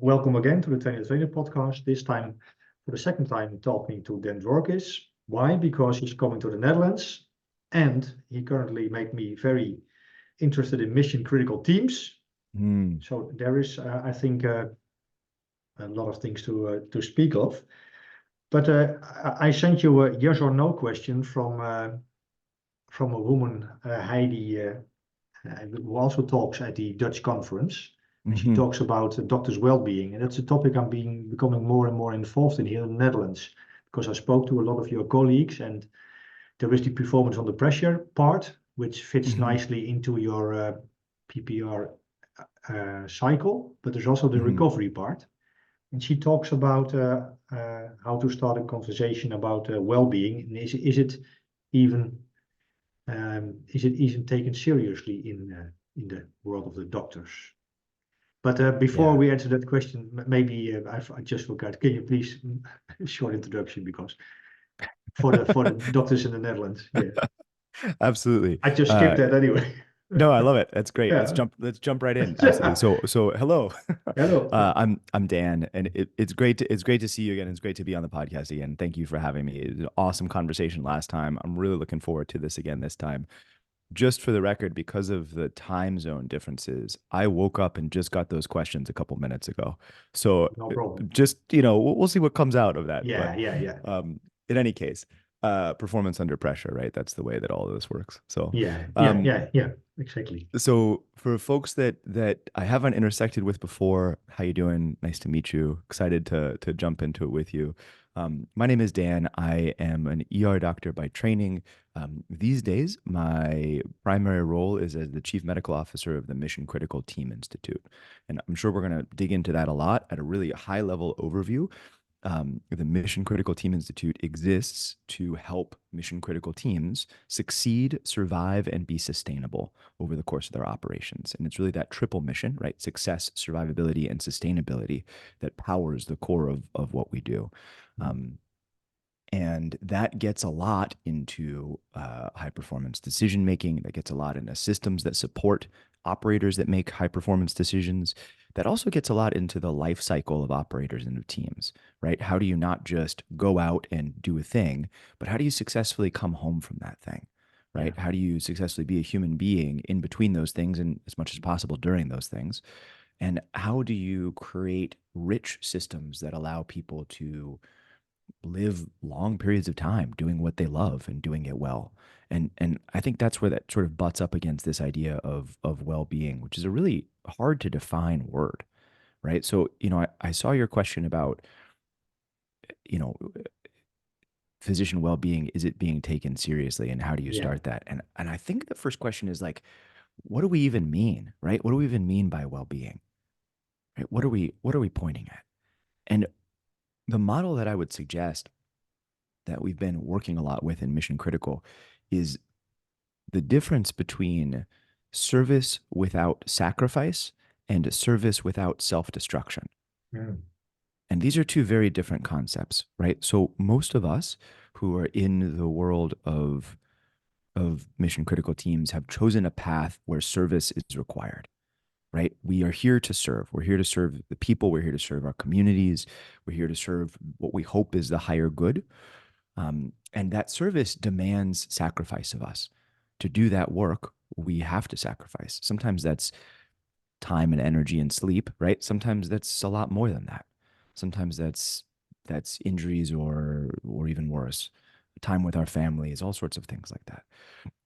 Welcome again to the Trainer Trainer podcast. This time, for the second time, talking to Dan Dworkis. Why? Because he's coming to the Netherlands, and he currently made me very interested in mission critical teams. So there is, I think, a lot of things to speak of. But I sent you a yes or no question from a woman, Heidi, who also talks at the Dutch conference. And she talks about doctors' well-being, and that's a topic I'm becoming more and more involved in here in the Netherlands, because I spoke to a lot of your colleagues, and there is the performance under pressure part, which fits nicely into your PPR cycle, but there's also the recovery part. And she talks about how to start a conversation about well-being, and is it even taken seriously in the world of the doctors? But before we answer that question, maybe I just forgot. Can you please a short introduction, because for the doctors in the Netherlands? Yeah, Absolutely. I just skipped that anyway. No, I love it. That's great. Yeah. Let's jump right in. Absolutely. So hello. Hello. Yeah. I'm Dan, and it's great to see you again. It's great to be on the podcast again. Thank you for having me. It was an awesome conversation last time. I'm really looking forward to this again this time. Just for the record, because of the time zone differences, I woke up and just got those questions a couple minutes ago. So No problem. just, we'll see what comes out of that. Yeah, But yeah. in any case, performance under pressure, right? That's the way that all of this works. So Yeah, exactly. so for folks that I haven't intersected with before, how you doing? Nice to meet you. Excited to jump into it with you. My name is Dan. I am an ER doctor by training. These days, my primary role is as the Chief Medical Officer of the Mission Critical Team Institute. And I'm sure we're going to dig into that a lot at a really high level overview. The Mission Critical Team Institute exists to help mission critical teams succeed, survive, and be sustainable over the course of their operations. And it's really that triple mission, right? Success, survivability, and sustainability that powers the core of what we do. And that gets a lot into high performance decision making. That gets a lot into systems that support operators that make high performance decisions. That also gets a lot into the life cycle of operators and of teams, right? How do you not just go out and do a thing, but how do you successfully come home from that thing, right? How do you successfully be a human being in between those things and as much as possible during those things? And how do you create rich systems that allow people to live long periods of time doing what they love and doing it well? And I think that's where that sort of butts up against this idea of well-being, which is a really hard to define word, right? So, I saw your question about, you know, physician well-being. Is it being taken seriously, and how do you start that? And I think the first question is like, what do we even mean, right? What do we even mean by well-being? Right? What are we pointing at? And the model that I would suggest that we've been working a lot with in Mission Critical is the difference between service without sacrifice and service without self-destruction. And these are two very different concepts, right? So most of us who are in the world of mission critical teams have chosen a path where service is required, right? We are here to serve. We're here to serve the people. We're here to serve our communities. We're here to serve what we hope is the higher good. And that service demands sacrifice of us. To do that work, we have to sacrifice. Sometimes that's time and energy and sleep, right? Sometimes that's a lot more than that. Sometimes that's injuries or even worse, time with our families, all sorts of things like that.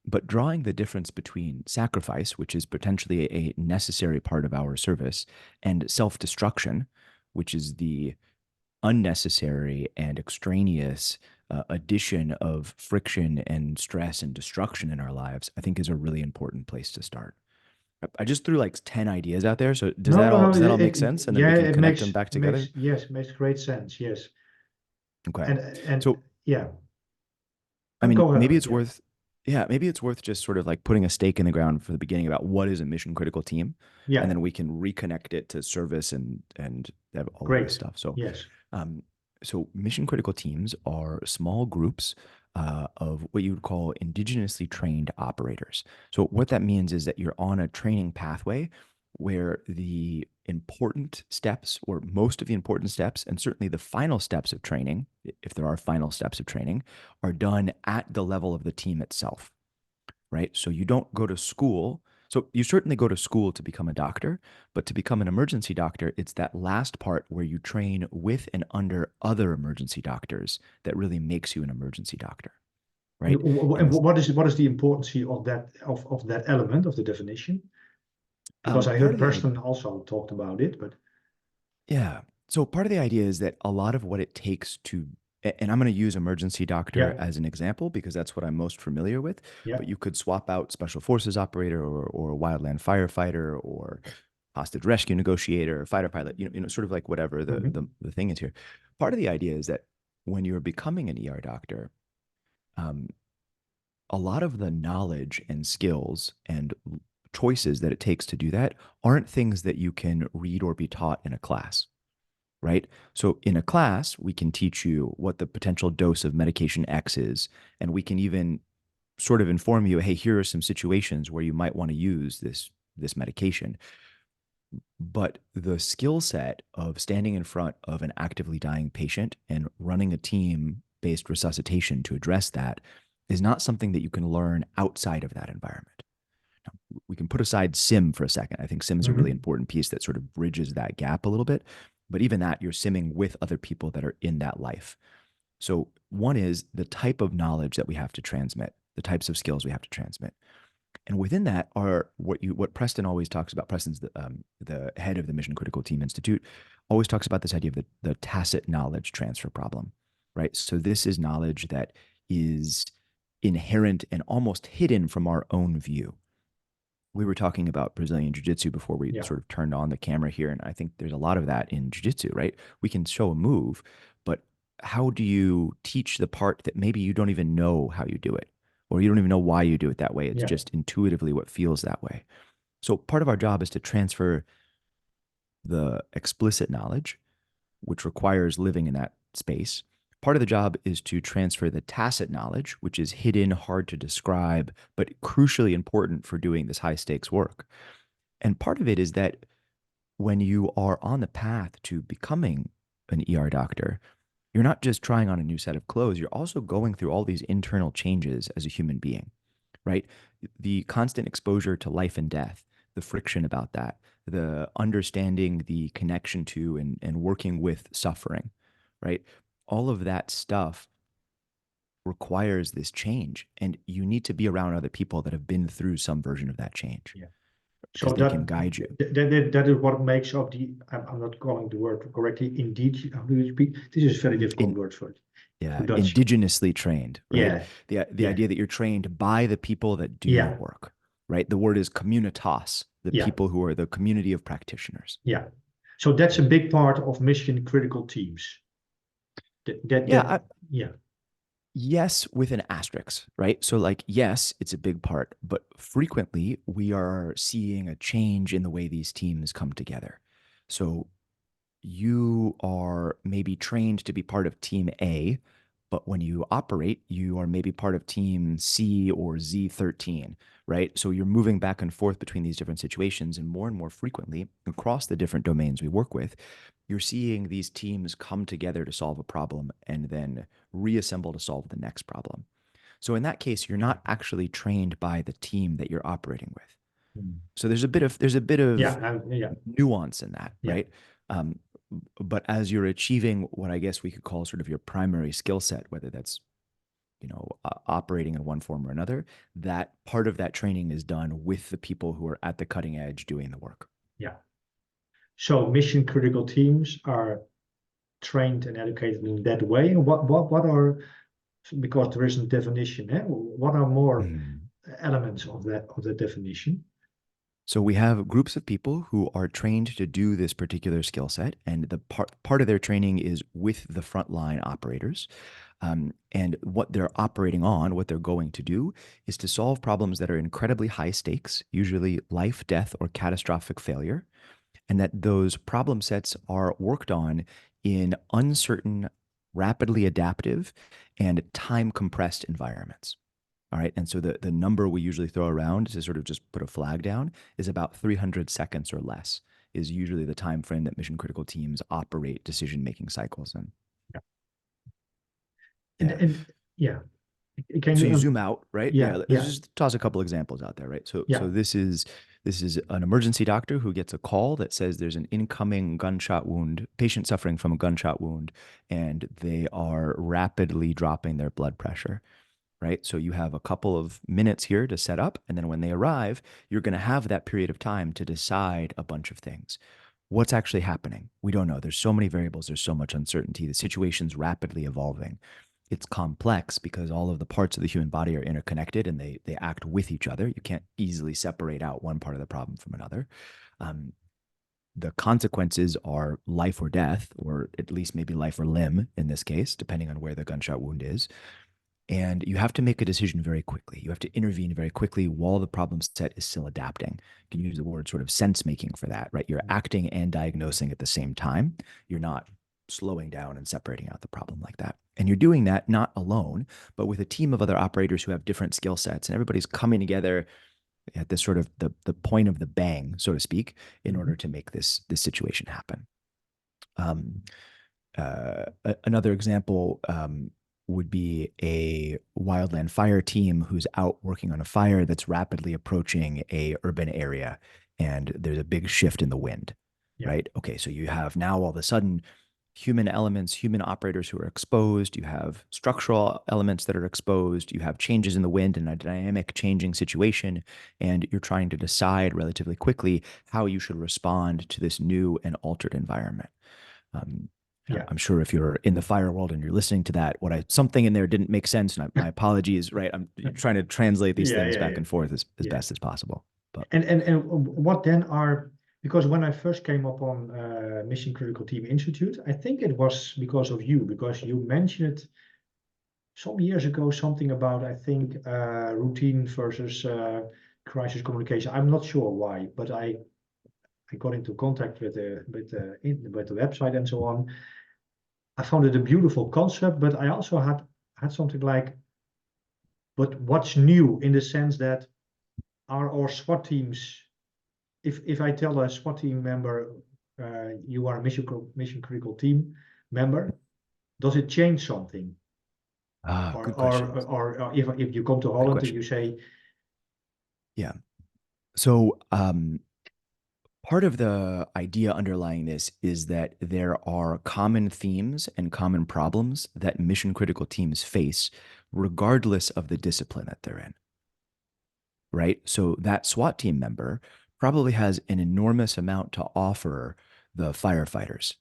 But drawing the difference between sacrifice, which is potentially a necessary part of our service, and self-destruction, which is the unnecessary and extraneous addition of friction and stress and destruction in our lives, I think is a really important place to start. I just threw like 10 ideas out there. So does that all make sense? And then we can connect them back together? Makes great sense. Yes. Okay. And So, yeah. I mean, Go ahead. maybe it's worth, maybe it's worth just sort of like putting a stake in the ground for the beginning about what is a mission critical team. Yeah. And then we can reconnect it to service and all of this stuff. So, yes. So mission critical teams are small groups of what you would call indigenously trained operators. So what that means is that you're on a training pathway where the important steps, or most of the important steps, and certainly the final steps of training, if there are final steps of training, are done at the level of the team itself, right? So you don't go to school. So you certainly go to school to become a doctor, but to become an emergency doctor, it's that last part where you train with and under other emergency doctors that really makes you an emergency doctor, right? And And this, what is the importance of that element of the definition? Because I part heard of the idea, Preston also talked about it, but yeah. So part of the idea is that a lot of what it takes to, and I'm going to use emergency doctor yeah, as an example because that's what I'm most familiar with, yeah, but you could swap out special forces operator or wildland firefighter or hostage rescue negotiator, fighter pilot, sort of like whatever mhm, the thing is here. Part of the idea is that when you're becoming an ER doctor, um, a lot of the knowledge and skills and choices that it takes to do that aren't things that you can read or be taught in a class, right? So in a class, we can teach you what the potential dose of medication X is, and we can even sort of inform you, hey, here are some situations where you might want to use this medication. But the skill set of standing in front of an actively dying patient and running a team based resuscitation to address that is not something that you can learn outside of that environment. Now, we can put aside sim for a second. I think sim is a really mhm, important piece that sort of bridges that gap a little bit. But even that, you're simming with other people that are in that life. So, one is the type of knowledge that we have to transmit, the types of skills we have to transmit. And within that are what Preston always talks about. Preston's the head of the Mission Critical Team Institute, always talks about this idea of the tacit knowledge transfer problem, right? So this is knowledge that is inherent and almost hidden from our own view. We were talking about Brazilian Jiu-Jitsu before we yeah, sort of turned on the camera here, and I think there's a lot of that in Jiu-Jitsu, right? We can show a move, but how do you teach the part that maybe you don't even know how you do it, or you don't even know why you do it that way? It's yeah, just intuitively what feels that way. So part of our job is to transfer the explicit knowledge, which requires living in that space. Part of the job is to transfer the tacit knowledge, which is hidden, hard to describe, but crucially important for doing this high stakes work. And part of it is that when you are on the path to becoming an ER doctor, you're not just trying on a new set of clothes, you're also going through all these internal changes as a human being, right? The constant exposure to life and death, the friction about that, the understanding the connection to and working with suffering, right? All of that stuff requires this change. And you need to be around other people that have been through some version of that change yeah. So because they can guide you. that is what makes up the. I'm not calling the word correctly. Indeed, how do you speak? This is a very difficult In word for it. For Yeah, Dutch. indigenously trained, right? Yeah, The yeah, idea that you're trained by the people that do the yeah, work, right? The word is communitas, the yeah, people who are the community of practitioners. yeah. So that's a big part of mission critical teams. Yeah, That yeah, yes, with an asterisk, right? So, like, yes, it's a big part, but frequently we are seeing a change in the way these teams come together. So, you are maybe trained to be part of team A, but when you operate, you are maybe part of team C or Z13, right? So you're moving back and forth between these different situations. And more frequently, across the different domains we work with, you're seeing these teams come together to solve a problem and then reassemble to solve the next problem. So in that case, you're not actually trained by the team that you're operating with. mm, So there's a bit of yeah, nuance in that, yeah, right? Um, but as you're achieving what I guess we could call sort of your primary skill set, whether that's operating in one form or another, that part of that training is done with the people who are at the cutting edge doing the work. yeah. So mission critical teams are trained and educated in that way. And what are, because there isn't definition, eh? What are more Mhm. elements of that definition? So we have groups of people who are trained to do this particular skill set, and the part of their training is with the frontline operators. And what they're operating on, what they're going to do, is to solve problems that are incredibly high stakes, usually life, death, or catastrophic failure, and that those problem sets are worked on in uncertain, rapidly adaptive, and time compressed environments. All right. And so the number we usually throw around to sort of just put a flag down is about 300 seconds or less is usually the time frame that mission critical teams operate decision making cycles in. Yeah. Yeah. And yeah, can So you you zoom out, right? yeah, Yeah. Let's yeah, just toss a couple examples out there, right? So yeah, this is an emergency doctor who gets a call that says there's an incoming gunshot wound, patient suffering from a gunshot wound, and they are rapidly dropping their blood pressure. Right. So you have a couple of minutes here to set up. And then when they arrive, you're going to have that period of time to decide a bunch of things. What's actually happening? We don't know. There's so many variables. There's so much uncertainty. The situation's rapidly evolving. It's complex because all of the parts of the human body are interconnected and they act with each other. You can't easily separate out one part of the problem from another. Um, the consequences are life or death, or at least maybe life or limb in this case, depending on where the gunshot wound is. And you have to make a decision very quickly. You have to intervene very quickly while the problem set is still adapting. You can use the word sort of sense making for that, right? You're acting and diagnosing at the same time. You're not slowing down and separating out the problem like that. And you're doing that not alone, but with a team of other operators who have different skill sets, and everybody's coming together at this sort of the point of the bang, so to speak, in order to make this situation happen. Another example would be a wildland fire team who's out working on a fire that's rapidly approaching a urban area, and there's a big shift in the wind. yeah, Right? Okay, so you have now all of a sudden human elements, human operators who are exposed. You have structural elements that are exposed. You have changes in the wind in a dynamic changing situation, and you're trying to decide relatively quickly how you should respond to this new and altered environment. Um, yeah, I'm sure if you're in the fire world and you're listening to that, something in there didn't make sense, and my apologies. Right, I'm trying to translate these yeah, things yeah, back yeah, and forth as yeah. best as possible. But And what then are, because when I first came up on Mission Critical Team Institute, I think it was because of you, because you mentioned it some years ago, something about, I think, routine versus crisis communication. I'm not sure why, but I got into contact with with the website and so on. I found it a beautiful concept, but I also had something like, but what's new in the sense that are our SWAT teams, if I tell a SWAT team member, you are a mission critical team member, does it change something? Or good or question. or if you come to Good Holland and question. you say, Yeah. So part of the idea underlying this is that there are common themes and common problems that mission critical teams face, regardless of the discipline that they're in. Right. So that SWAT team member probably has an enormous amount to offer the firefighters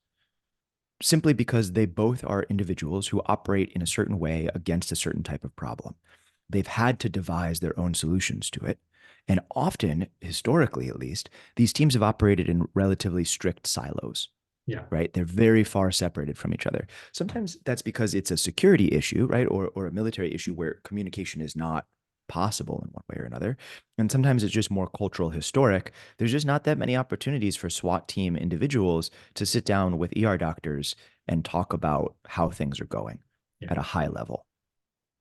simply because they both are individuals who operate in a certain way against a certain type of problem. They've had to devise their own solutions to it. And often, historically at least, these teams have operated in relatively strict silos, yeah, right? They're very far separated from each other. Sometimes that's because it's a security issue, right? Or a military issue where communication is not possible in one way or another. And sometimes it's just more cultural historic. There's just not that many opportunities for SWAT team individuals to sit down with ER doctors and talk about how things are going yeah, at a high level,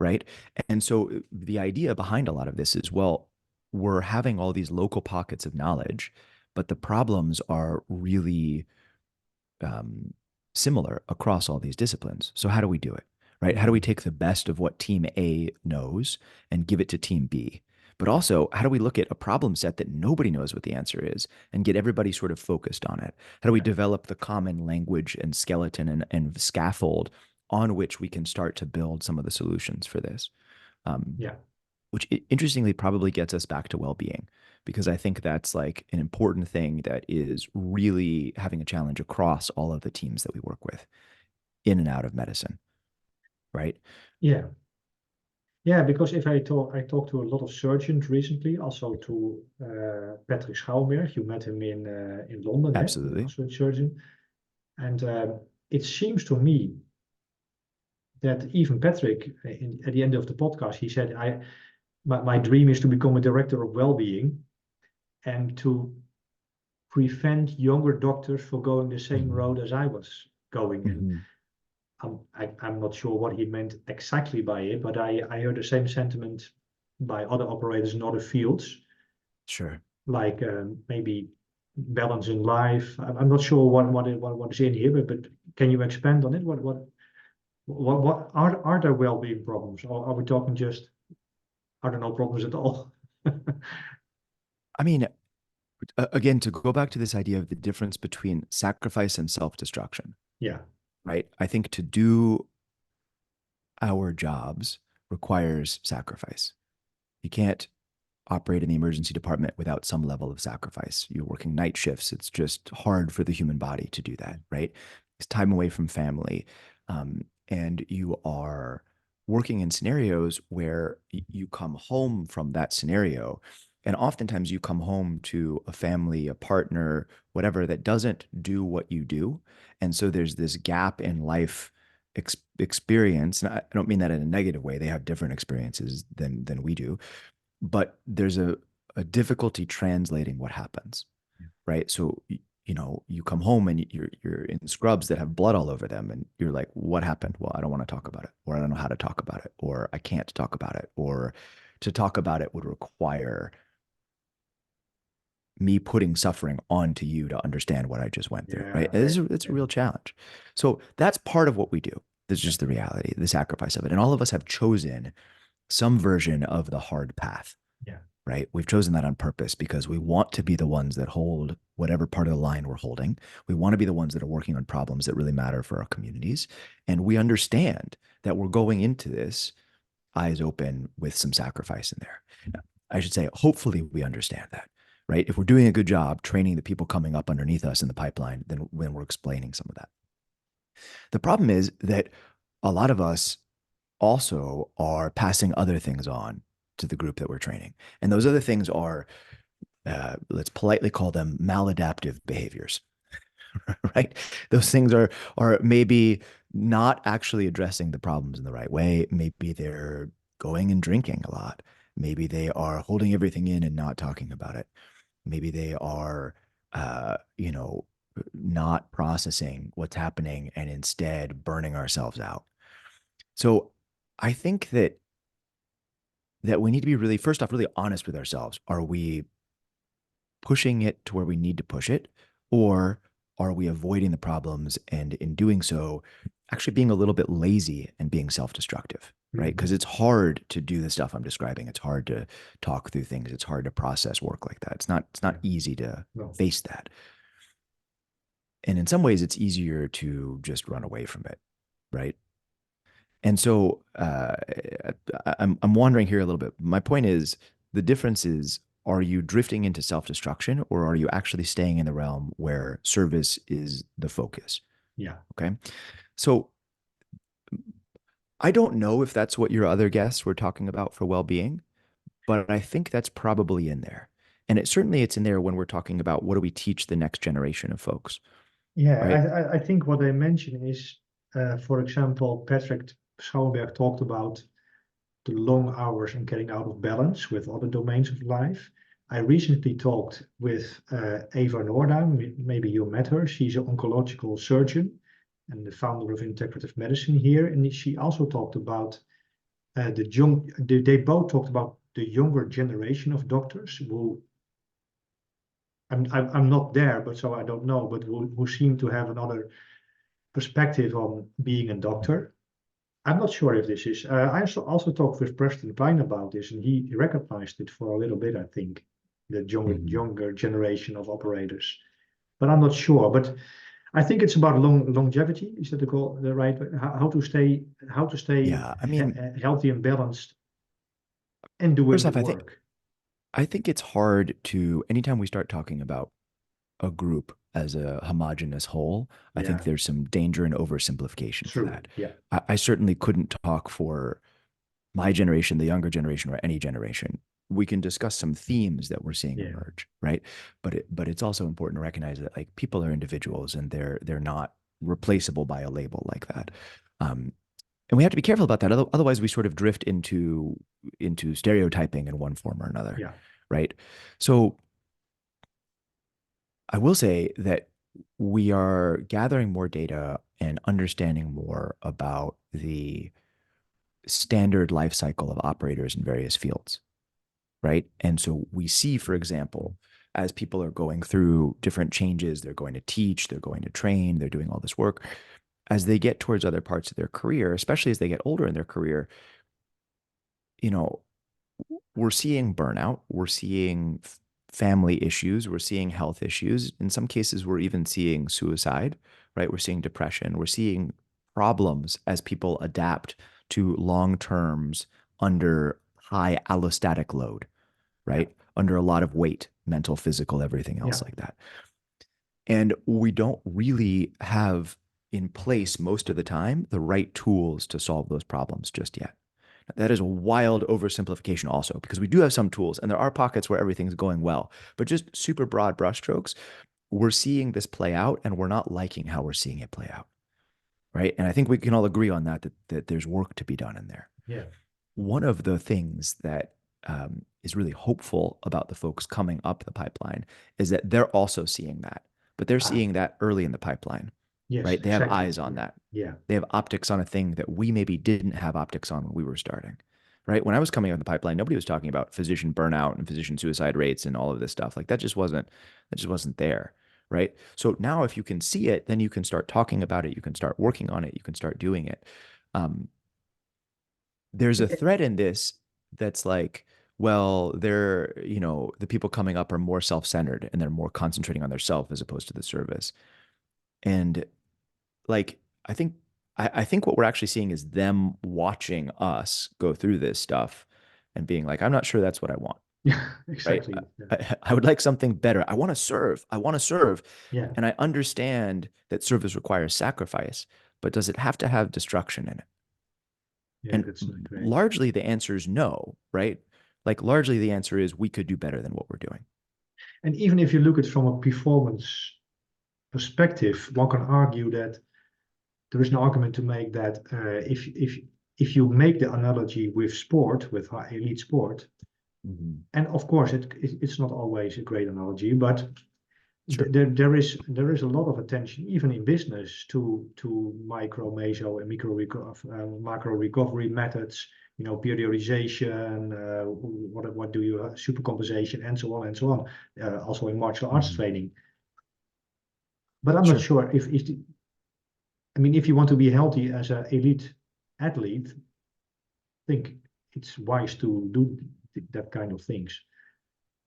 right? And so the idea behind a lot of this is, well, we're having all these local pockets of knowledge, but the problems are really um, similar across all these disciplines. So how do we do it? Right? How do we take the best of what team A knows and give it to team B? But also, how do we look at a problem set that nobody knows what the answer is and get everybody sort of focused on it? How do we yeah, develop the common language and skeleton and scaffold on which we can start to build some of the solutions for this? Um, yeah, which interestingly probably gets us back to well-being, because I think that's like an important thing that is really having a challenge across all of the teams that we work with in and out of medicine, right? yeah. Yeah, because if I talked to a lot of surgeons recently, also to Patrick Schouwberg. You met him in London, eh? Absolutely. Also a surgeon, and it seems to me that even Patrick, at the end of the podcast, he said, my dream is to become a director of well-being and to prevent younger doctors from going the same road as I was going. And Mm-hmm. I'm not sure what he meant exactly by it, but I heard the same sentiment by other operators in other fields, Sure. like maybe balance in life. I'm not sure what is in here, but can you expand on it? What are there well-being problems, or are we talking just are there no problems at all? I mean, again, to go back to this idea of the difference between sacrifice and self-destruction, Yeah, right? I think to do our jobs requires sacrifice. You can't operate in the emergency department without some level of sacrifice. You're working night shifts. It's just hard for the human body to do that, right? It's time away from family. And you are working in scenarios where you come home from that scenario. And oftentimes you come home to a family, a partner, whatever, that doesn't do what you do. And so there's this gap in life experience. And I don't mean that in a negative way. They have different experiences than we do, but there's a difficulty translating what happens, right? So you come home and you're in scrubs that have blood all over them, and you're like, what happened? Well, I don't want to talk about it, or I don't know how to talk about it, or I can't talk about it, or to talk about it would require me putting suffering onto you to understand what I just went through, right? yeah, It's a real challenge. So that's part of what we do. That's just the reality, the sacrifice of it. And all of us have chosen some version of the hard path, yeah, right? We've chosen that on purpose because we want to be the ones that hold whatever part of the line we're holding. We want to be the ones that are working on problems that really matter for our communities. And we understand that we're going into this eyes open with some sacrifice in there. Now, I should say, hopefully we understand that, right? If we're doing a good job training the people coming up underneath us in the pipeline, then when we're explaining some of that. The problem is that a lot of us also are passing other things on to the group that we're training. And those other things are, let's politely call them maladaptive behaviors, right? Those things are maybe not actually addressing the problems in the right way. Maybe they're going and drinking a lot. Maybe they are holding everything in and not talking about it. Maybe they are, not processing what's happening and instead burning ourselves out. So I think that we need to be really, first off, really honest with ourselves. Are we pushing it to where we need to push it? Or are we avoiding the problems and in doing so, actually being a little bit lazy and being self-destructive, right? Because it's hard to do the stuff I'm describing. It's hard to talk through things. It's hard to process work like that. It's not easy to no, face that. And in some ways, it's easier to just run away from it, right? And so I'm wandering here a little bit. My point is the difference is, are you drifting into self-destruction or are you actually staying in the realm where service is the focus? yeah, Okay. So I don't know if that's what your other guests were talking about for well-being, but I think that's probably in there. And it's in there when we're talking about what do we teach the next generation of folks, yeah. right? I think what they mention is, for example, Patrick Schouwenberg talked about the long hours and getting out of balance with other domains of life. I recently talked with Eva Norda. Maybe you met her. She's an oncological surgeon and the founder of integrative medicine here. And she also talked about they both talked about the younger generation of doctors who I'm not there, but so I don't know, but who seem to have another perspective on being a doctor. I'm not sure if this is. I also talked with Preston Pine about this, and he recognized it for a little bit, I think, the Mhm. younger generation of operators. But I'm not sure. But I think it's about longevity. Is that the right way? How to stay Yeah. I mean, healthy and balanced and doing first the off, work. I think it's hard to, anytime we start talking about a group as a homogenous whole, I think Yeah, there's some danger and oversimplification to true. that. Yeah, I certainly couldn't talk for my generation, the younger generation, or any generation. We can discuss some themes that we're seeing yeah, emerge, right? But it's also important to recognize that like people are individuals and they're not replaceable by a label like that. Um, and we have to be careful about that. Otherwise, we sort of drift into stereotyping in one form or another, yeah, right? So I will say that we are gathering more data and understanding more about the standard life cycle of operators in various fields. right? And so we see, for example, as people are going through different changes, they're going to teach, they're going to train, they're doing all this work. As they get towards other parts of their career, especially as they get older in their career, you know, we're seeing burnout, we're seeing family issues, we're seeing health issues. In some cases, we're even seeing suicide, right? We're seeing depression, we're seeing problems as people adapt to long terms under high allostatic load, Yeah. right? Under a lot of weight, mental, physical, everything else Yeah. like that. And we don't really have in place most of the time the right tools to solve those problems just yet. That is a wild oversimplification also, because we do have some tools and there are pockets where everything's going well, but just super broad brushstrokes, we're seeing this play out and we're not liking how we're seeing it play out. Right. And I think we can all agree on that there's work to be done in there. Yeah. One of the things that is really hopeful about the folks coming up the pipeline is that they're also seeing that, but they're Ah, seeing that early in the pipeline, yes, right? They have exactly. eyes on Yeah. that. Yeah. They have optics on a thing that we maybe didn't have optics on when we were starting, right? When I was coming up the pipeline, nobody was talking about physician burnout and physician suicide rates and all of this stuff. Like that just wasn't there, right? So now if you can see it, then you can start talking about it. You can start working on it. You can start doing it. Um, there's a thread in this that's like, well, the people coming up are more self-centered and they're more concentrating on their self as opposed to the service. And like, I think I think what we're actually seeing is them watching us go through this stuff and being like, I'm not sure that's what I want, Yeah, right? exactly. Yeah. I would like something better. I want to serve. I want to serve. Yeah. And I understand that service requires sacrifice, but does it have to have destruction in it? Yeah, And that's not great. largely the answer is no, right? Like largely the answer is we could do better than what we're doing. And even if you look at it from a performance perspective, one can argue that there is an argument to make that if you make the analogy with sport, with elite sport, Mhm. and of course it's not always a great analogy, but Sure. there is a lot of attention even in business to micro, meso, and macro recovery methods. Periodization. What do you supercompensation and so on and so on. Also in martial arts Mhm. training. But I'm not Sure. sure if I mean, if you want to be healthy as an elite athlete, I think it's wise to do that kind of things.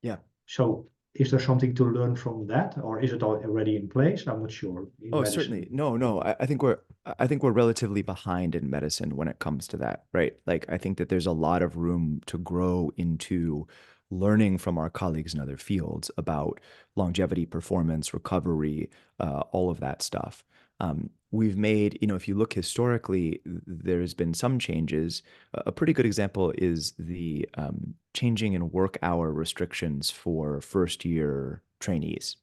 Yeah. So, is there something to learn from that, or is it already in place? I'm not sure in Oh, certainly. medicine. No. I think we're relatively behind in medicine when it comes to that, right? Like I think that there's a lot of room to grow into learning from our colleagues in other fields about longevity, performance, recovery, all of that stuff. We've made, if you look historically, there's been some changes. A pretty good example is the changing in work hour restrictions for first year trainees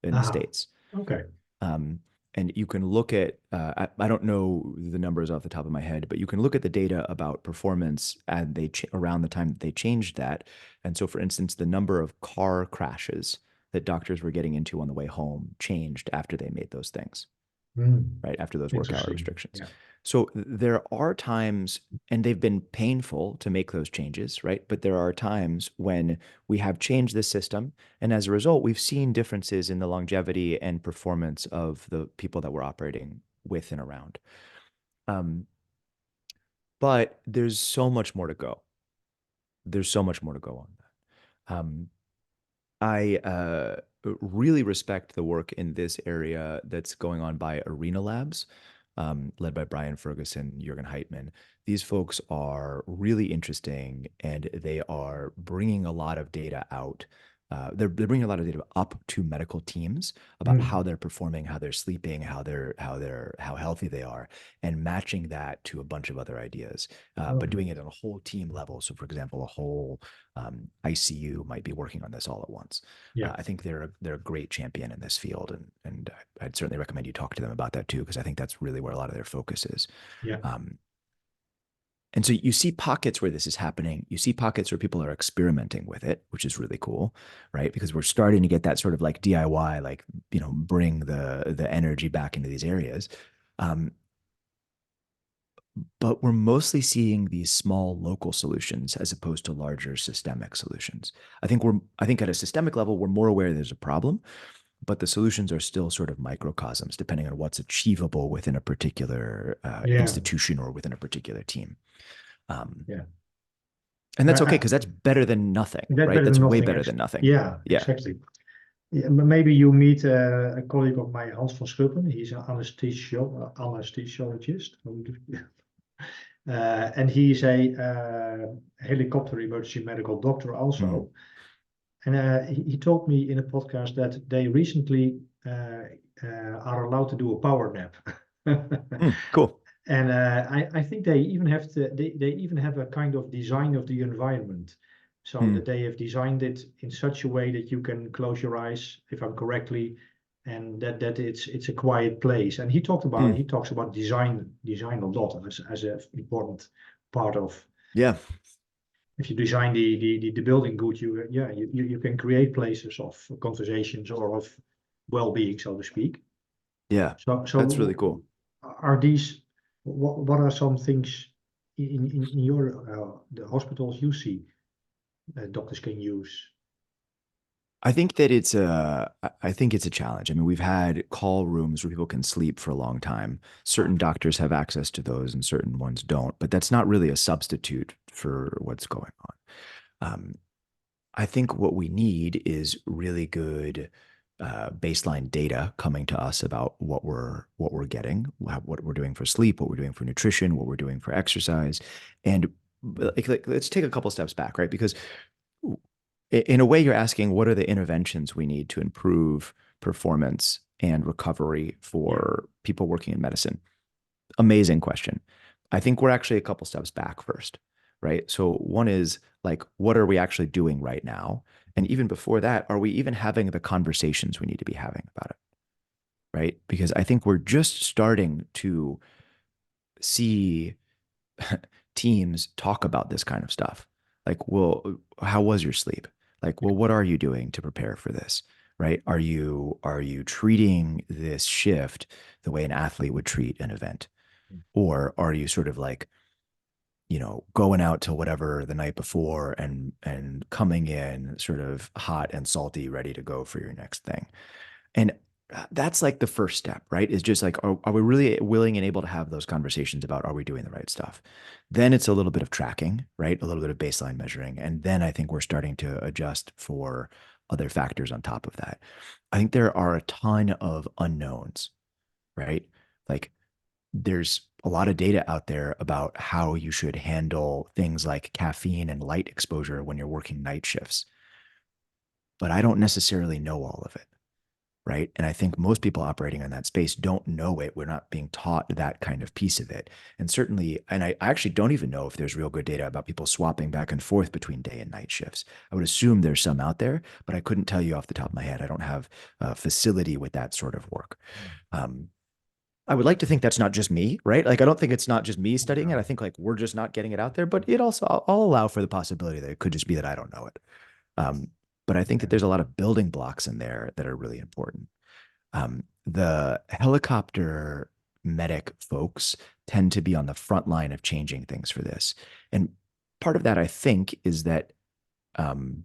in the Ah, States. okay. Um, and you can look at, I don't know the numbers off the top of my head, but you can look at the data about performance and around the time that they changed that. And so, for instance, the number of car crashes that doctors were getting into on the way home changed after they made those things, Hmm. right? After those work hour Interesting. restrictions. Yeah. So there are times, and they've been painful to make those changes, right? But there are times when we have changed the system. And as a result, we've seen differences in the longevity and performance of the people that we're operating with and around. Um, but there's so much more to go. There's so much more to go on that. I really respect the work in this area that's going on by Arena Labs, led by Brian Ferguson, Jürgen Heitman. These folks are really interesting and they are bringing a lot of data out. They're bringing a lot of data up to medical teams about how Hmm. they're performing, how they're sleeping, how healthy they are, and matching that to a bunch of other ideas, Oh, but doing great. it on a whole team level. So, for example, a whole ICU might be working on this all at once. Yeah. I think they're a great champion in this field, and I'd certainly recommend you talk to them about that too, because I think that's really where a lot of their focus is. Yeah. Um, and so you see pockets where this is happening. You see pockets where people are experimenting with it, which is really cool, right? Because we're starting to get that sort of like DIY, like bring the energy back into these areas. Um, but we're mostly seeing these small local solutions as opposed to larger systemic solutions. I think at a systemic level, we're more aware there's a problem, but the solutions are still sort of microcosms depending on what's achievable within a particular Yeah, institution or within a particular team. Um, yeah. and that's okay I, because that's better than nothing, that right? better That's than way nothing. better than nothing. Yeah, Yeah. exactly. Yeah, maybe you meet a colleague of mine, Hans van Schuppen. He's an anesthesiologist. And he's a helicopter emergency medical doctor Mm. also. And he told me in a podcast that they recently are allowed to do a power nap. Cool. And I think they even have they even have a kind of design of the environment, so that Mm. they have designed it in such a way that you can close your eyes, if I'm correctly, and that it's a quiet place. And he talks about design a lot as an important part of, Yeah. if you design the building good, you can create places of conversations or of well-being, so to speak. Yeah. So That's really cool. are these what are some things in your the hospitals you see that doctors can use? I think it's a challenge. I mean, we've had call rooms where people can sleep for a long time. Certain doctors have access to those and certain ones don't, but that's not really a substitute for what's going on. I think what we need is really good baseline data coming to us about what we're getting, what we're doing for sleep, what we're doing for nutrition, what we're doing for exercise, and let's take a couple steps back, right? Because in a way, you're asking what are the interventions we need to improve performance and recovery Yeah, for people working in medicine. Amazing question. I think we're actually a couple steps back first, right? So one is like, what are we actually doing right now? And even before that, are we even having the conversations we need to be having about it? Right? Because I think we're just starting to see teams talk about this kind of stuff. Like, well, how was your sleep? Like, well, what are you doing to prepare for this? Right? Are you treating this shift the way an athlete would treat an event? Or are you sort of like, going out to whatever the night before and coming in sort of hot and salty, ready to go for your next thing? And that's like the first step, right? Is just like, are we really willing and able to have those conversations about are we doing the right stuff? Then it's a little bit of tracking, right? A little bit of baseline measuring. And then I think we're starting to adjust for other factors on top of that. I think there are a ton of unknowns, right? Like there's a lot of data out there about how you should handle things like caffeine and light exposure when you're working night shifts. But I don't necessarily know all of it. Right. And I think most people operating in that space don't know it. We're not being taught that kind of piece of it. And certainly, and I actually don't even know if there's real good data about people swapping back and forth between day and night shifts. I would assume there's some out there, but I couldn't tell you off the top of my head. I don't have a facility with that sort of work. Um, I would like to think that's not just me, right? Like, I don't think it's not just me studying it. I no, think like we're just not getting it out there, but it also, I'll allow for the possibility that it could just be that I don't know it. Um, but I think that yeah, there's a lot of building blocks in there that are really important. The helicopter medic folks tend to be on the front line of changing things for this. And part of that, I think, is that um,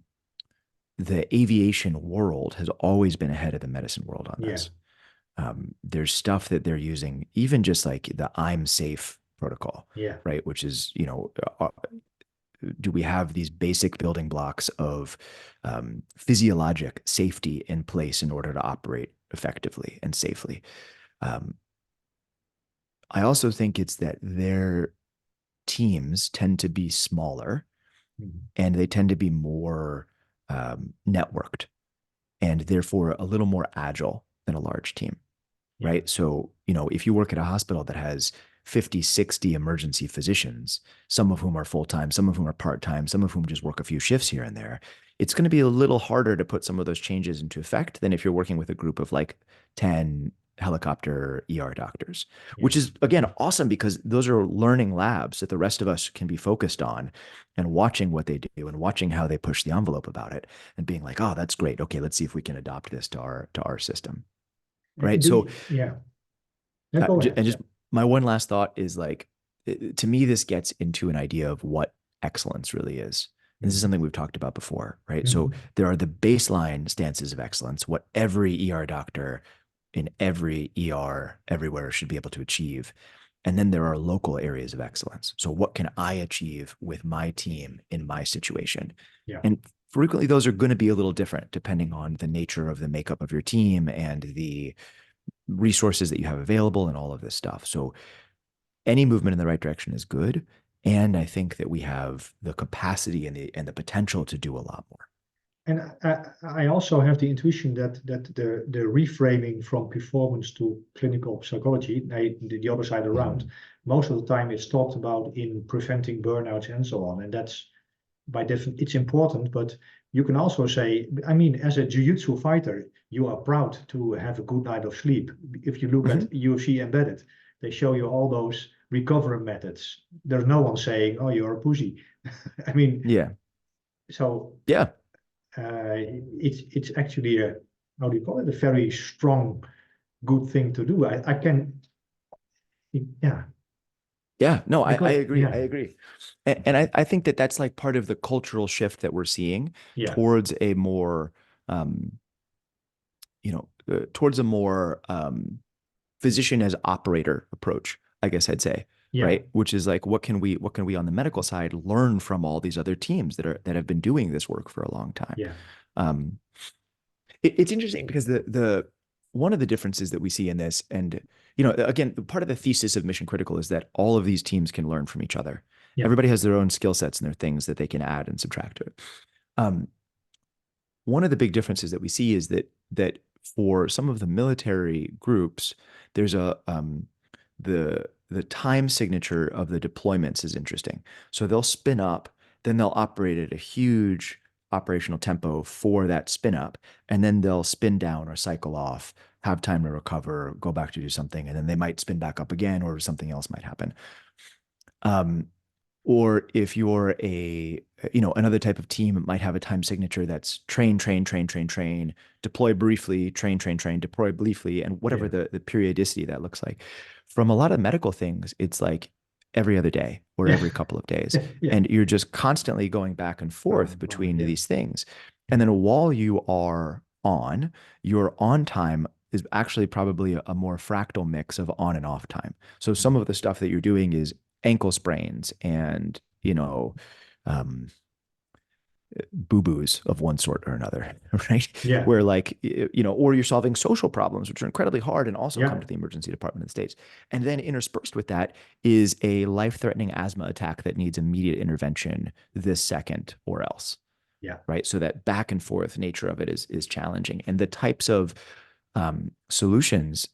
the aviation world has always been ahead of the medicine world on yeah, this. There's stuff that they're using, even just like the I'm safe protocol, yeah, right? Which is, do we have these basic building blocks of physiologic safety in place in order to operate effectively and safely? Um, I also think it's that their teams tend to be smaller mhm, and they tend to be more networked and therefore a little more agile than a large team. yeah, Right? So, if you work at a hospital that has 50, 60 emergency physicians, some of whom are full time, some of whom are part time, some of whom just work a few shifts here and there, it's going to be a little harder to put some of those changes into effect than if you're working with a group of like 10 helicopter ER doctors, yeah. which is again awesome because those are learning labs that the rest of us can be focused on and watching what they do and watching how they push the envelope about it and being like, oh, that's great. Okay, let's see if we can adopt this to our system. Right. Do So you, yeah. Yeah, go ahead. and Yeah, just my one last thought is like to me, this gets into an idea of what excellence really is. And this is Mhm. something we've talked about before, right? So Mhm. there are the baseline stances of excellence, what every ER doctor in every ER everywhere should be able to achieve. And then there are local areas of excellence. So what can I achieve with my team in my situation? Yeah. And frequently those are going to be a little different depending on the nature of the makeup of your team and the resources that you have available and all of this stuff. So any movement in the right direction is good. And I think that we have the capacity and the potential to do a lot more. And I also have the intuition that the reframing from performance to clinical psychology, the other side around, Mhm. most of the time it's talked about in preventing burnouts and so on. And that's by definition, it's important, but you can also say, I mean, as a jiu-jitsu fighter, you are proud to have a good night of sleep. If you look Mhm. at UFC Embedded, they show you all those recovery methods. There's no one saying, oh, you're a pussy. I mean, Yeah. so Yeah. it's actually a, how do you call it, a very strong, good thing to do. I can, yeah, Yeah. No, I because, agree. yeah, I agree. And I think that that's like part of the cultural shift that we're seeing yeah, towards a more, um, towards a more physician as operator approach, I guess I'd say, yeah, right? Which is like, what can we on the medical side learn from all these other teams that have been doing this work for a long time? yeah, Um, it's interesting because the one of the differences that we see in this, and again, part of the thesis of Mission Critical is that all of these teams can learn from each other. yeah, Everybody has their own skill sets and their things that they can add and subtract to it. Um, One of the big differences that we see is that for some of the military groups, there's the time signature of the deployments is interesting. So they'll spin up, then they'll operate at a huge operational tempo for that spin up, and then they'll spin down or cycle off, have time to recover, go back to do something, and then they might spin back up again, or something else might happen. Um, or if you're another type of team, it might have a time signature that's train, train, train, train, train, deploy briefly, train, train, train, deploy briefly, and whatever yeah, the periodicity that looks like. From a lot of medical things, it's like every other day or yeah, every couple of days. yeah. And you're just constantly going back and forth between Yeah, these things. And then while you are on, your on time is actually probably a more fractal mix of on and off time. So some of the stuff that you're doing is ankle sprains and um, boo-boos of one sort or another, right? yeah, Where like or you're solving social problems, which are incredibly hard and also come yeah, to the emergency department in the States. And then interspersed with that is a life-threatening asthma attack that needs immediate intervention this second or else, yeah, right? So that back and forth nature of it is challenging, and the types of solutions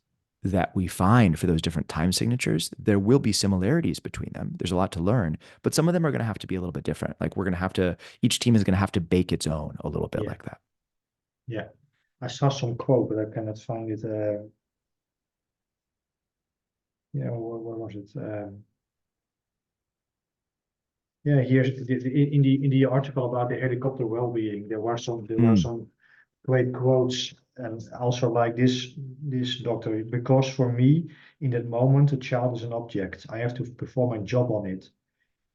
that we find for those different time signatures, there will be similarities between them. There's a lot to learn, but some of them are going to have to be a little bit different. Like each team is going to have to bake its own a little bit yeah, like that. yeah. I saw some quote, but I cannot find it. Yeah, what was it? Yeah, here's in the article about the helicopter well-being. There were Mm, some great quotes, and also like this doctor, because for me, in that moment, a child is an object. I have to perform my job on it.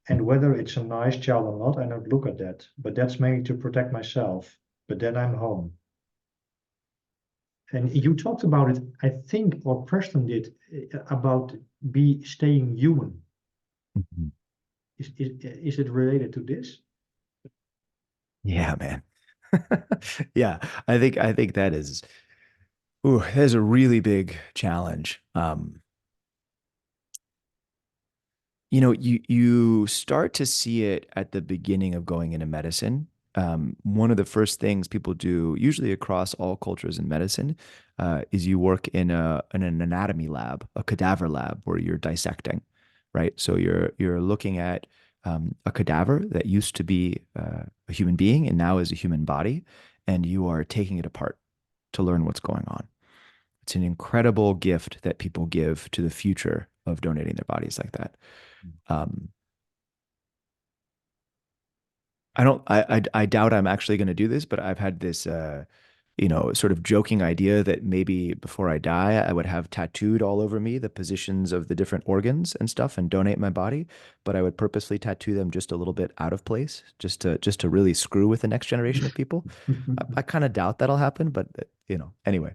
And whether it's a nice child or not, I don't look at that. But that's mainly to protect myself. But then I'm home. And you talked about it, I think, or Preston did, about be staying human. mhm. Is it related to this? Yeah, man. Yeah, I think that is a really big challenge. You start to see it at the beginning of going into medicine. One of the first things people do, usually across all cultures in medicine, is you work in an anatomy lab, a cadaver lab, where you're dissecting, right? So you're looking at a cadaver that used to be a human being and now is a human body, and you are taking it apart to learn what's going on. It's an incredible gift that people give to the future of donating their bodies like that. Um, I don't. I doubt I'm actually going to do this, but I've had this sort of joking idea that maybe before I die, I would have tattooed all over me the positions of the different organs and stuff and donate my body, but I would purposely tattoo them just a little bit out of place, just to really screw with the next generation of people. I kind of doubt that'll happen, but anyway.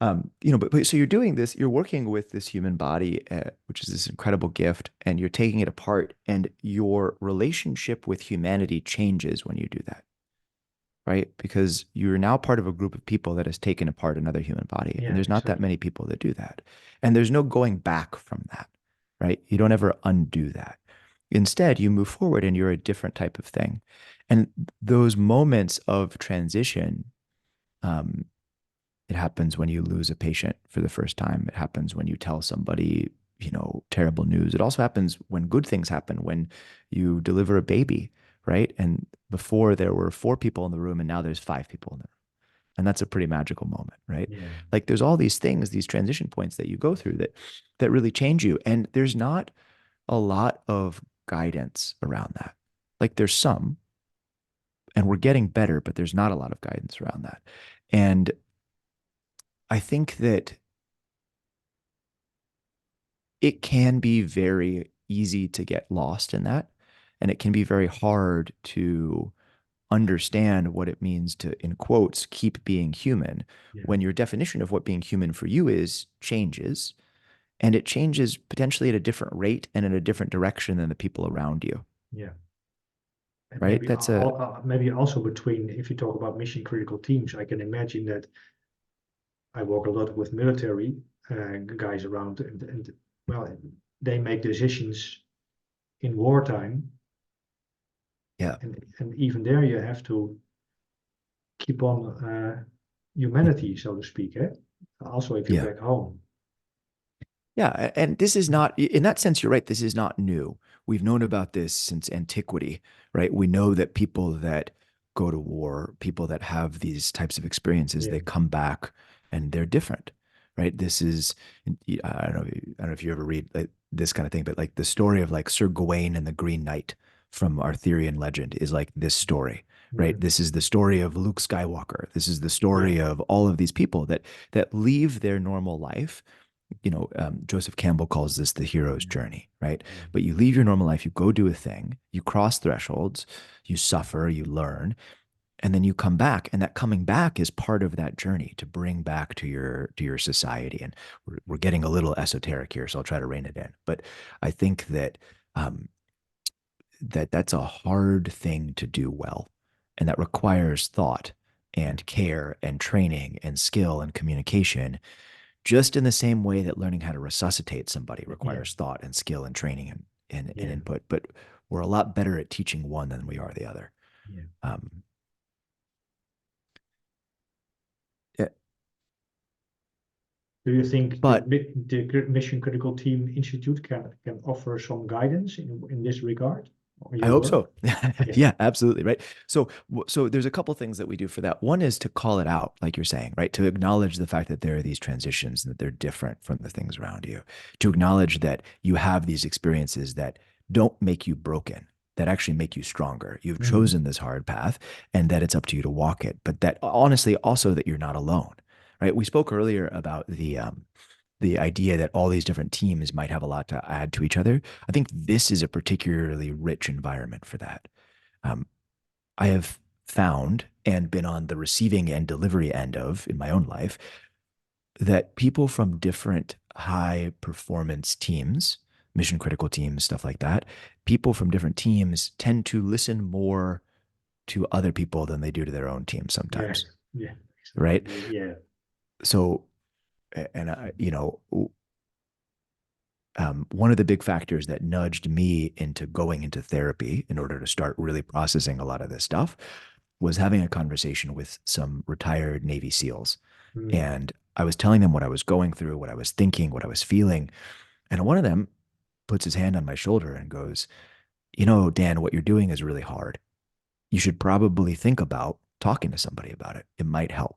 But so you're doing this, you're working with this human body, which is this incredible gift, and you're taking it apart, and your relationship with humanity changes when you do that, right? Because you're now part of a group of people that has taken apart another human body, and Yeah, there's not that exactly. many people that do that. And there's no going back from that, right? You don't ever undo that. Instead, you move forward and you're a different type of thing. And those moments of transition, um, it happens when you lose a patient for the first time. It happens when you tell somebody, terrible news. It also happens when good things happen, when you deliver a baby, right? And before there were 4 people in the room and now there's 5 people in the room. And that's a pretty magical moment, right? Yeah, Like there's all these things, these transition points that you go through that really change you. And there's not a lot of guidance around that. Like there's some, and we're getting better, but there's not a lot of guidance around that. And I think that it can be very easy to get lost in that. And it can be very hard to understand what it means to, in quotes, keep being human yeah, when your definition of what being human for you is changes. And it changes potentially at a different rate and in a different direction than the people around you, yeah. And right? maybe That's a, maybe also between, if you talk about mission critical teams, I can imagine that I work a lot with military guys around, and well, they make decisions in wartime, yeah, and even there you have to keep on humanity, so to speak. Eh? Also, if you're yeah. back home. Yeah, and this is not, in that sense, you're right. This is not new. We've known about this since antiquity, right? We know that people that go to war, people that have these types of experiences, Yeah. they come back and they're different, right? This is, I don't know if you ever read like, this kind of thing, but like the story of like Sir Gawain and the Green Knight from Arthurian legend is like this story, right? Mhm. This is the story of Luke Skywalker. This is the Yeah. story of all of these people that leave their normal life. Joseph Campbell calls this the hero's Mhm. journey, right? Yeah. But you leave your normal life, you go do a thing, you cross thresholds, you suffer, you learn, and then you come back. And that coming back is part of that journey to bring back to your society. And we're getting a little esoteric here, so I'll try to rein it in. But I think that um, that's a hard thing to do well, and that requires thought Yeah. and care and training and skill and communication, just in the same way that learning how to resuscitate somebody Yeah. requires thought and skill and training and Yeah. input. But we're a lot better at teaching one than we are the other. Yeah. Um, yeah, Do you think but the Mission Critical Team Institute can offer some guidance in this regard on I your hope work? so. Yeah. Yeah, absolutely. Right. So there's a couple things that we do for that. One is to call it out, like you're saying, right? To acknowledge the fact that there are these transitions and that they're different from the things around you. To acknowledge that you have these experiences that don't make you broken, that actually make you stronger. You've Mhm. chosen this hard path and that it's up to you to walk it. But that honestly also that you're not alone. Right. We spoke earlier about the idea that all these different teams might have a lot to add to each other. I think this is a particularly rich environment for that. Um, I have found and been on the receiving and delivery end of in my own life that people from different high performance teams, mission critical teams, stuff like that, people from different teams tend to listen more to other people than they do to their own team Yes. sometimes, Yeah. right? Yeah. So, and one of the big factors that nudged me into going into therapy in order to start really processing a lot of this stuff was having a conversation with some retired Navy SEALs. Mm. And I was telling them what I was going through, what I was thinking, what I was feeling. And one of them puts his hand on my shoulder and goes, Dan, what you're doing is really hard. You should probably think about talking to somebody about it. It might help.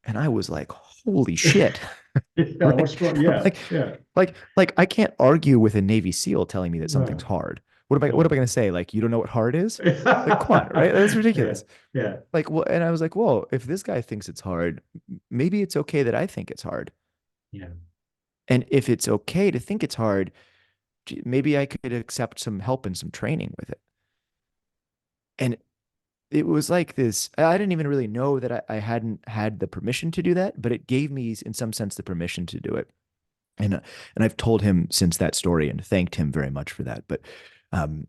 And I was like, holy shit. Yeah. Right? What's wrong? I'm Yeah. like, Yeah. like I can't argue with a Navy SEAL telling me that something's No. hard. what am I Oh. going to say? Like, you don't know what hard is? Like, come on, right? That's Yeah, ridiculous. yeah, Like, well, and I was like, well, if this guy thinks it's hard, maybe it's okay that I think it's hard. yeah, And if it's okay to think it's hard, maybe I could accept some help and some training with it. And it was like this. I didn't even really know that I hadn't had the permission to do that, but it gave me, in some sense, the permission to do it. And I've told him since that story and thanked him very much for that. Um,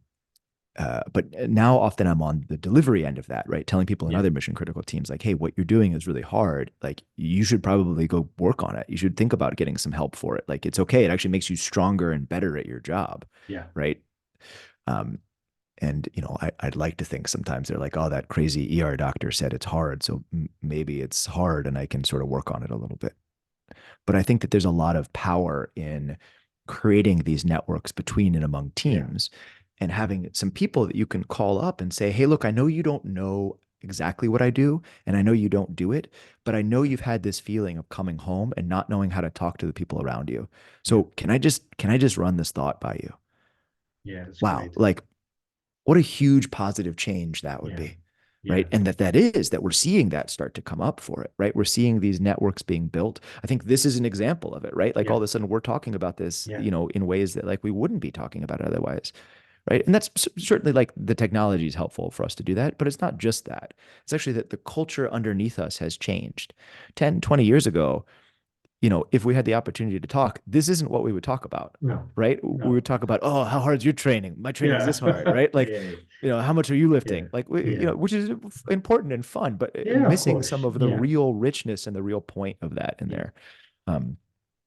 but now often I'm on the delivery end of that, right? Telling people in yeah, other mission critical teams, like, hey, what you're doing is really hard. Like, you should probably go work on it. You should think about getting some help for it. Like, it's okay. It actually makes you stronger and better at your job, yeah, right? Um, and I'd like to think sometimes they're like, oh, that crazy ER doctor said it's hard, so maybe it's hard, and I can sort of work on it a little bit. But I think that there's a lot of power in creating these networks between and among yeah, teams and having some people that you can call up and say, hey, look, I know you don't know exactly what I do, and I know you don't do it, but I know you've had this feeling of coming home and not knowing how to talk to the people around you. yeah, So can I just run this thought by you? yeah. That's Wow, great. like, what a huge positive change that would Yeah, be, yeah, right? And that we're seeing that start to come up for it, right? We're seeing these networks being built. I think this is an example of it, right? Like, all yeah, of a sudden we're talking about this, yeah, in ways that, like, we wouldn't be talking about it otherwise, right? And that's certainly, like, the technology is helpful for us to do that, but it's not just that. It's actually that the culture underneath us has changed. 10, 20 years ago, if we had the opportunity to talk, this isn't what we would talk about, no, right? We no, would talk about, oh, how hard is your training? My training's yeah, this hard, right? Like, yeah, how much are you yeah, lifting? Like, yeah, which is important and fun, but yeah, of missing some course. of the Yeah, real richness and the real point of that in yeah, there. Um,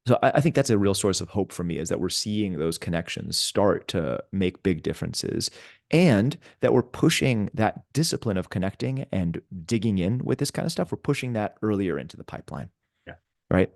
so I think that's a real source of hope for me, is that we're seeing those connections start to make big differences, and that we're pushing that discipline of connecting and digging in with this kind of stuff. We're pushing that earlier into the pipeline, yeah, right?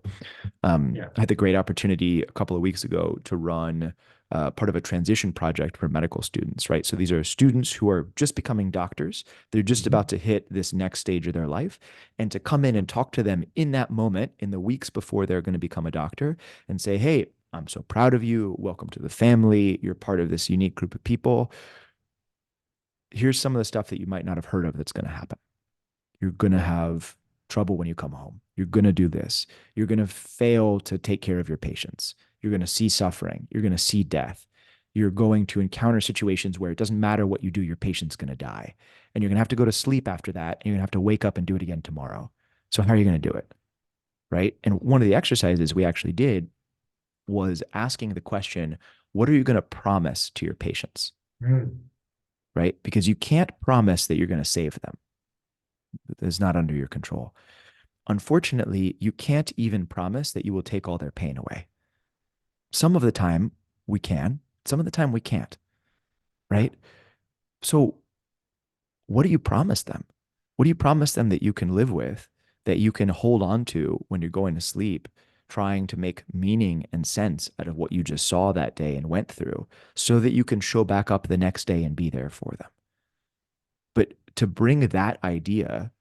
yeah. I had the great opportunity a couple of weeks ago to run part of a transition project for medical students, right? So these are students who are just becoming doctors. They're just Hmm. about to hit this next stage of their life. And to come in and talk to them in that moment, in the weeks before they're going to become a doctor, and say, hey, I'm so proud of you. Welcome to the family. You're part of this unique group of people. Here's some of the stuff that you might not have heard of that's going to happen. You're going to Yeah, have trouble when you come home. You're going to do this. You're going to fail to take care of your patients. You're going to see suffering. You're going to see death. You're going to encounter situations where it doesn't matter what you do, your patient's going to die. And you're going to have to go to sleep after that. And you're going to have to wake up and do it again tomorrow. So, how are you going to do it? Right. And one of the exercises we actually did was asking the question, what are you going to promise to your patients? mm, Right. Because you can't promise that you're going to save them. It's not under your control. Unfortunately, you can't even promise that you will take all their pain away. Some of the time we can, some of the time we can't, yeah, right? So, what do you promise them? What do you promise them that you can live with, that you can hold on to when you're going to sleep, trying to make meaning and sense out of what you just saw that day and went through, so that you can show back up the next day and be there for them? But to bring that idea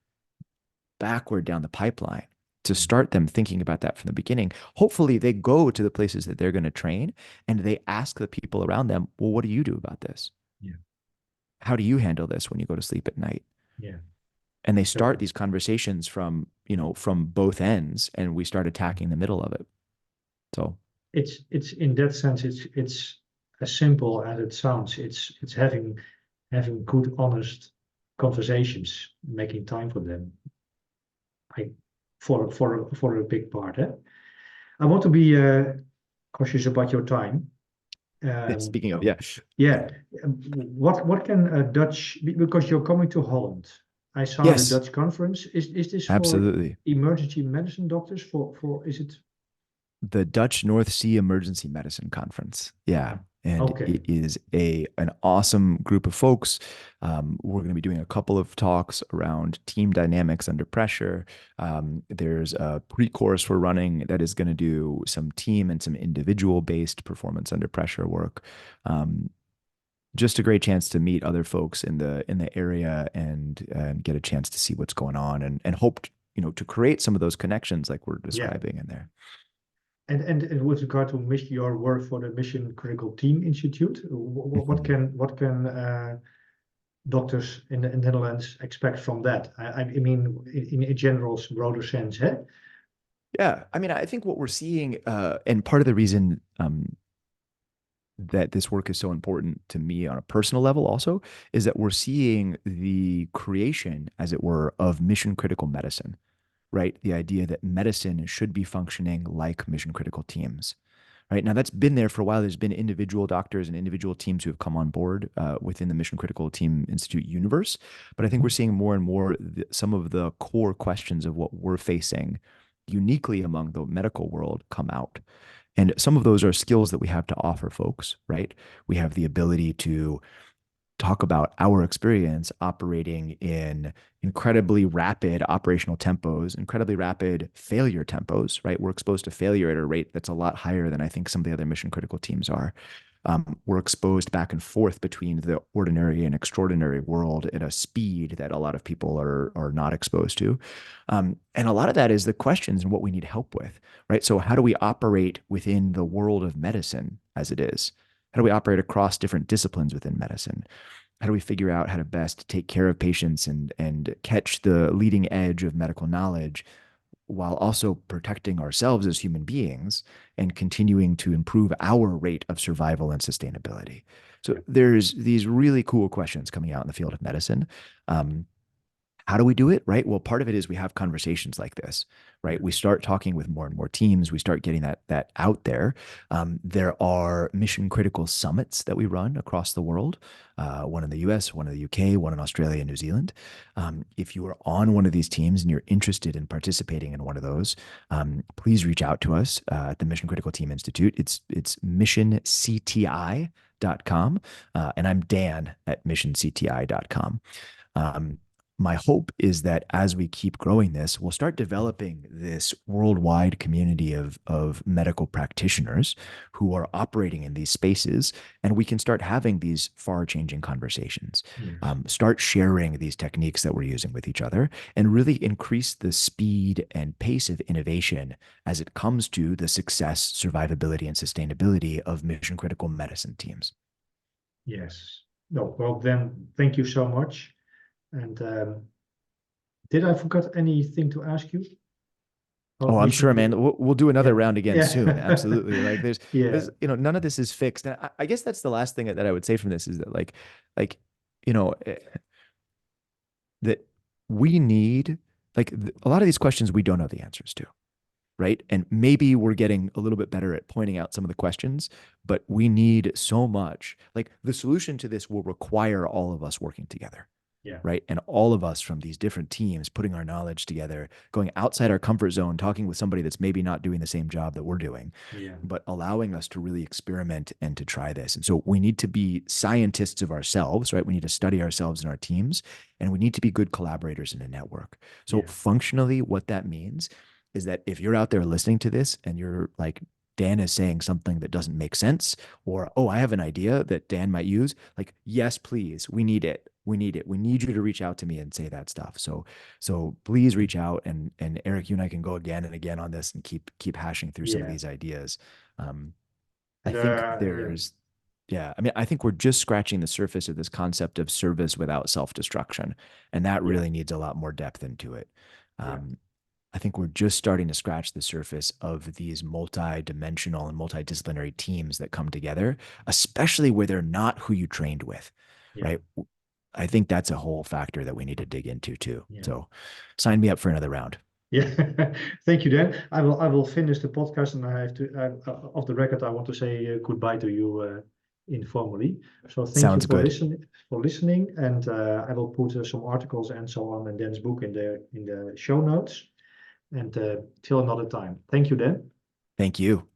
backward down the pipeline, to mm, start them thinking about that from the beginning. Hopefully, they go to the places that they're going to train and they ask the people around them, well, what do you do about this? yeah, How do you handle this when you go to sleep at night? yeah. And they So start these conversations from both ends, and we start attacking the middle of it. So, it's in that sense, it's as simple as it sounds. It's having good, honest conversations, making time for them. I for a big part. Eh? I want to be cautious about your time. Um, speaking of, yeah, yeah, what can a Dutch because you're coming to Holland. I saw the yes, Dutch conference. Is this for absolutely. emergency medicine doctors? For is it? The Dutch North Sea Emergency Medicine Conference. Yeah. Yeah. And Okay. it is an awesome group of folks. We're going to be doing a couple of talks around team dynamics under pressure. There's a pre-course we're running that is going to do some team and some individual based performance under pressure work. Um, just a great chance to meet other folks in the area and get a chance to see what's going on and hope to create some of those connections like we're Yeah. describing in there. And with regard to your work for the Mission Critical Team Institute, what can doctors in the Netherlands expect from that? I mean, in a general, broader sense, eh? Yeah, I mean, I think what we're seeing, and part of the reason that this work is so important to me on a personal level also is that we're seeing the creation, as it were, of mission critical medicine, right? The idea that medicine should be functioning like mission critical teams. Right now, that's been there for a while. There's been individual doctors and individual teams who have come on board within the Mission Critical Team Institute universe. But I think we're seeing more and more some of the core questions of what we're facing uniquely among the medical world come out. And some of those are skills that we have to offer folks, right? We have the ability to talk about our experience operating in incredibly rapid operational tempos, incredibly rapid failure tempos, right? We're exposed to failure at a rate that's a lot higher than I think some of the other mission critical teams are. We're exposed back and forth between the ordinary and extraordinary world at a speed that a lot of people are not exposed to. And a lot of that is the questions and what we need help with, right? So how do we operate within the world of medicine as it is? How do we operate across different disciplines within medicine? How do we figure out how to best take care of patients and catch the leading edge of medical knowledge while also protecting ourselves as human beings and continuing to improve our rate of survival and sustainability? So there's these really cool questions coming out in the field of medicine. How do we do it? Right. Well, part of it is we have conversations like this, right? We start talking with more and more teams. We start getting that out there. There are mission critical summits that we run across the world. One in the US, one in the UK, one in Australia and New Zealand. If you are on one of these teams and you're interested in participating in one of those, please reach out to us at the Mission Critical Team Institute. It's missioncti.com. And I'm Dan at missioncti.com. My hope is that as we keep growing this, we'll start developing this worldwide community of medical practitioners who are operating in these spaces, and we can start having these far-changing conversations, start sharing these techniques that we're using with each other, and really increase the speed and pace of innovation as it comes to the success, survivability, and sustainability of mission-critical medicine teams. Yes. No, well, then, thank you so much. And did I forget anything to ask you? Oh, I'm sure, man. We'll do another round again soon. Absolutely. Like there's, none of this is fixed. And I guess that's the last thing that I would say from this is that that we need, a lot of these questions we don't know the answers to. Right. And maybe we're getting a little bit better at pointing out some of the questions, but we need so much. Like the solution to this will require all of us working together. Yeah. Right. And all of us from these different teams putting our knowledge together, going outside our comfort zone, talking with somebody that's maybe not doing the same job that we're doing, but allowing us to really experiment and to try this. And so we need to be scientists of ourselves, right? We need to study ourselves and our teams, and we need to be good collaborators in a network. So functionally, what that means is that if you're out there listening to this and you're like, Dan is saying something that doesn't make sense, or, oh, I have an idea that Dan might use, like, yes, please, we need it. We need it. We need you to reach out to me and say that stuff. So please reach out, and Eric, you and I can go again and again on this and keep hashing through some of these ideas. I think there's, I mean, I think we're just scratching the surface of this concept of service without self-destruction, and that really needs a lot more depth into it. I think we're just starting to scratch the surface of these multi-dimensional and multidisciplinary teams that come together, especially where they're not who you trained with, right? I think that's a whole factor that we need to dig into too. So sign me up for another round. Yeah, thank you, Dan. I will finish the podcast, and I have to, off the record, I want to say goodbye to you informally. So thank you for listening, and I will put some articles and so on in Dan's book in the show notes. And till another time. Thank you, Dan. Thank you.